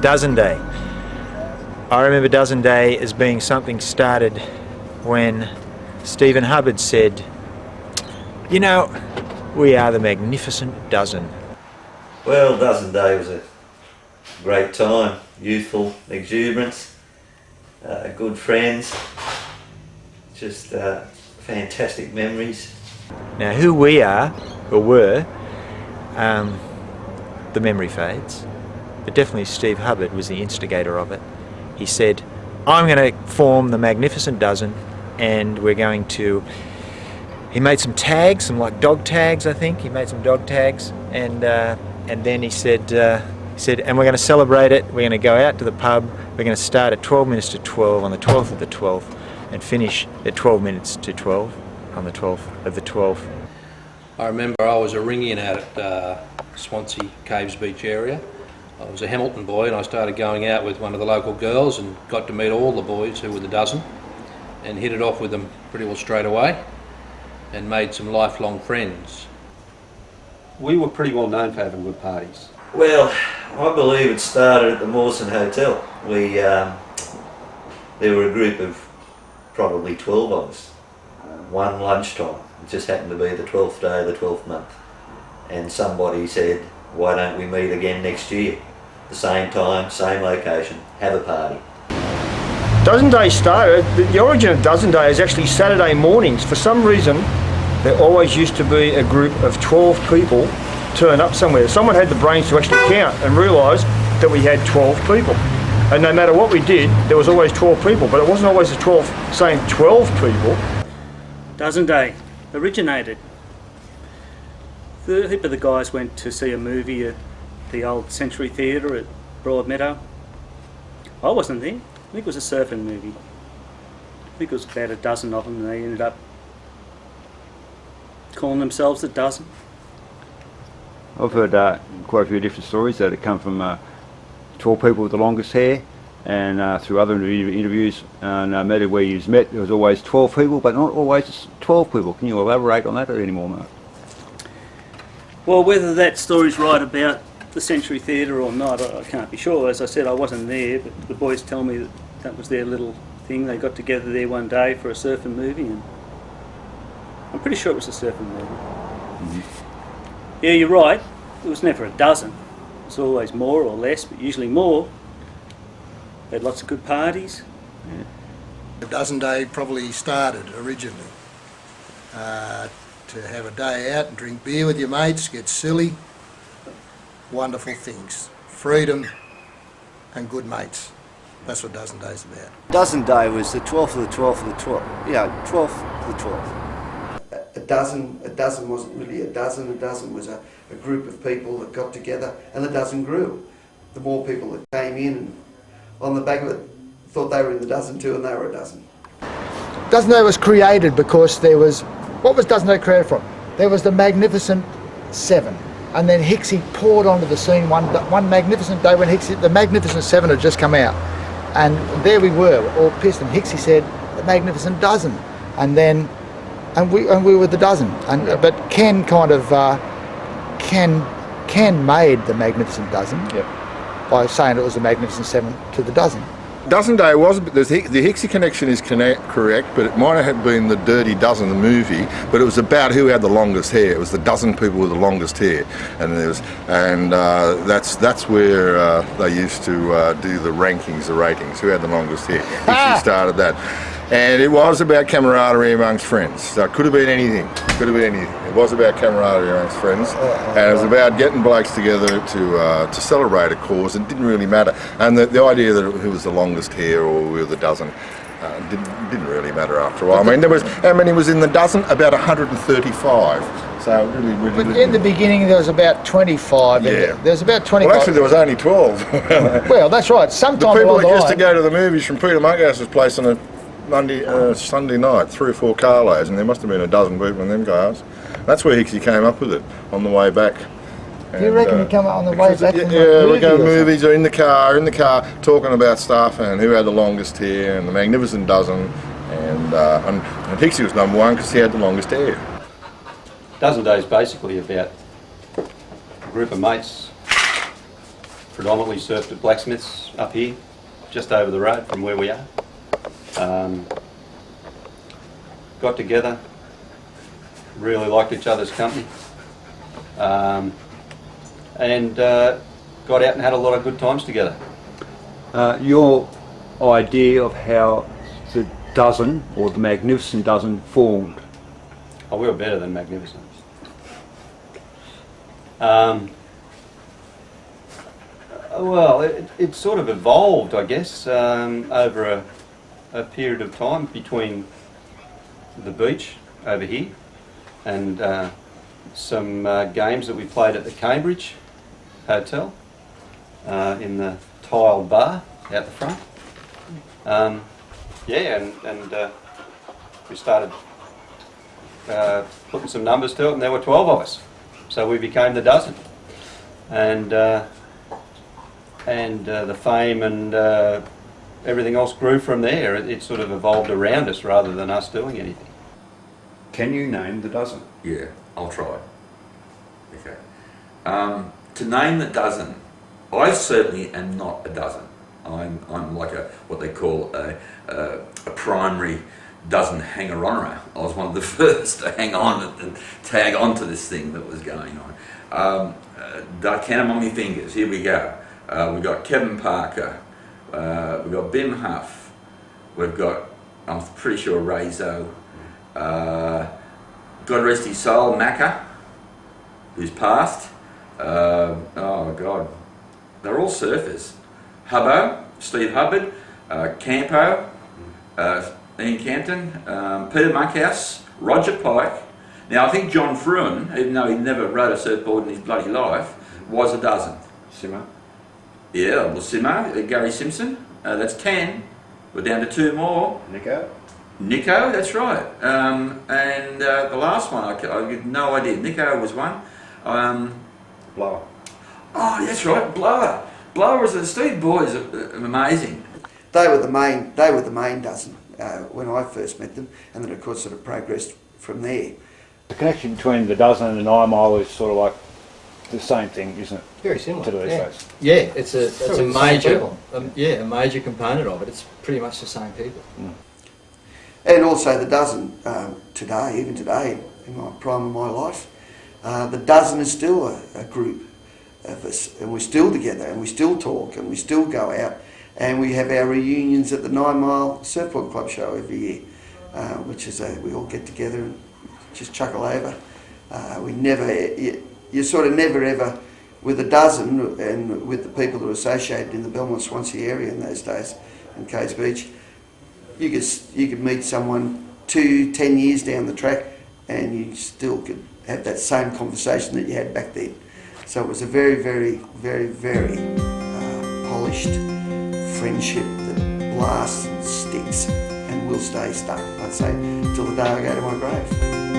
Dozen Day. I remember Dozen Day as being something started when Stephen Hubbard said, "You know, we are the magnificent dozen." Well, Dozen Day was a great time, youthful exuberance, good friends, just fantastic memories. Now who we are, or were, the memory fades, but definitely Steve Hubbard was the instigator of it. He said, "I'm going to form the Magnificent Dozen, and we're going to..." He made some tags, some like dog tags, I think. He made some dog tags, and then he said, and we're going to celebrate it. We're going to go out to the pub. We're going to start at 12 minutes to 12 on the 12th of the 12th, and finish at 12 minutes to 12 on the 12th of the 12th. I remember I was a ring-in out at Swansea Caves Beach area. I was a Hamilton boy, and I started going out with one of the local girls and got to meet all the boys who were the dozen, and hit it off with them pretty well straight away, and made some lifelong friends. We were pretty well known for having good parties. Well, I believe it started at the Mawson Hotel. There were a group of probably 12 of us, one lunchtime. It just happened to be the 12th day of the 12th month. And somebody said, "Why don't we meet again next year? The same time, same location, have a party." Dozen Day started, the origin of Dozen Day is actually Saturday mornings. For some reason, there always used to be a group of 12 people turn up somewhere. Someone had the brains to actually count and realise that we had 12 people. And no matter what we did, there was always 12 people, but it wasn't always the same 12 people. Dozen Day originated. A heap of the guys went to see a movie at the old Century Theatre at Broadmeadow. I wasn't there. I think it was a surfing movie. I think it was about a dozen of them, and they ended up calling themselves the Dozen. I've heard quite a few different stories that have come from 12 people with the longest hair, and through other interviews, and no matter where you met, there was always 12 people, but not always 12 people. Can you elaborate on that anymore, Mark? Well, whether that story's right about the Century Theatre or not, I can't be sure. As I said, I wasn't there, but the boys tell me that that was their little thing. They got together there one day for a surfing movie, and I'm pretty sure it was a surfing movie. Mm-hmm. Yeah, you're right. It was never a dozen. It was always more or less, but usually more. They had lots of good parties. Yeah. The Dozen Day probably started originally to have a day out and drink beer with your mates, get silly, wonderful things, freedom and good mates. That's what Dozen Day's about. Dozen Day was the 12th of the 12th of the 12th. Yeah, 12th of the 12th. A dozen wasn't really a dozen. A dozen was a group of people that got together, and the dozen grew. The more people that came in, and on the back of it, thought they were in the dozen too, and they were a dozen. Dozen Day was created because there was... What was Dozen Day created from? There was the Magnificent Seven, and then Hicksy poured onto the scene one magnificent day when the Magnificent Seven had just come out, and there we were, all pissed, and Hicksy said, "The Magnificent Dozen," and we were the dozen. But Ken kind of Ken made the Magnificent Dozen, yep, by saying it was the Magnificent Seven to the dozen. Dozen Day was, the Hicksy connection is correct, but it might have been the Dirty Dozen, the movie, but it was about who had the longest hair. It was the dozen people with the longest hair, and that's where they used to do the rankings, the ratings, who had the longest hair. Hicksy started that. And it was about camaraderie amongst friends. So it could have been anything. It was about camaraderie amongst friends, and it was about getting blokes together to celebrate a cause. It didn't really matter. And the idea that who was the longest hair or we were the dozen didn't really matter after a while. I mean, there was, how many was in the dozen? About 135. So it really but in the beginning there was about 25. Yeah. There was about 25. Well, actually there was only 12. Well, that's right. Sometime the people along that the used line, to go to the movies from Peter Monkhouse's place on a Sunday night, 3 or 4 carloads, and there must have been a dozen people in them cars. That's where Hicksy came up with it, on the way back. Do you reckon he come up on the way back? Yeah, we go to movies or in the car, talking about stuff and who had the longest hair and the Magnificent Dozen, and Hicksy was number one because he had the longest hair. Dozen Day is basically about a group of mates predominantly surfed at blacksmiths up here, just over the road from where we are. Got together, really liked each other's company, and got out and had a lot of good times together. Your idea of how the dozen, or the magnificent dozen, formed? Oh, we were better than magnificent. Well, it sort of evolved, I guess, over a period of time between the beach over here and some games that we played at the Cambridge Hotel in the tiled bar out the front. Yeah, and we started putting some numbers to it, and there were 12 of us, so we became the dozen. And the fame and everything else grew from there. It sort of evolved around us rather than us doing anything. Can you name the dozen? Yeah, I'll try. Okay. To name the dozen, I certainly am not a dozen. I'm like what they call a primary dozen hanger-onerer. I was one of the first to hang on and tag on to this thing that was going on. I count them on my fingers. Here we go. We've got Kevin Parker. We've got Bim Huff. We've got, I'm pretty sure, Razo. God rest his soul, Macca, who's passed. Oh God, they're all surfers. Hubbo, Steve Hubbard, Campo, Ian Campton, Peter Monkhouse, Roger Pike. Now I think John Fruin, even though he never rode a surfboard in his bloody life, was a dozen. Simo? Yeah, well Simo, Gary Simpson, that's 10. We're down to 2 more. Nico, that's right. And the last one, I get no idea. Nico was one. Blower. Oh, that's right, Blower. Blower was the Steve boys are amazing. They were the main dozen when I first met them, and then of course sort of progressed from there. The connection between the dozen and the 9 Mile is sort of like the same thing, isn't it? Very similar. To these days. Yeah, it's a major, a major component of it. It's pretty much the same people. Mm. And also the dozen today, even today, in my prime of my life, the dozen is still a group of us, and we're still together, and we still talk, and we still go out, and we have our reunions at the 9 Mile Surfboard Club show every year, which is we all get together and just chuckle over. We never, you sort of never ever, with a dozen and with the people who are associated in the Belmont Swansea area in those days, in Caves Beach, you could meet someone 10 years down the track, and you still could have that same conversation that you had back then. So it was a very, very, very, very polished friendship that lasts and sticks and will stay stuck, I'd say, till the day I go to my grave.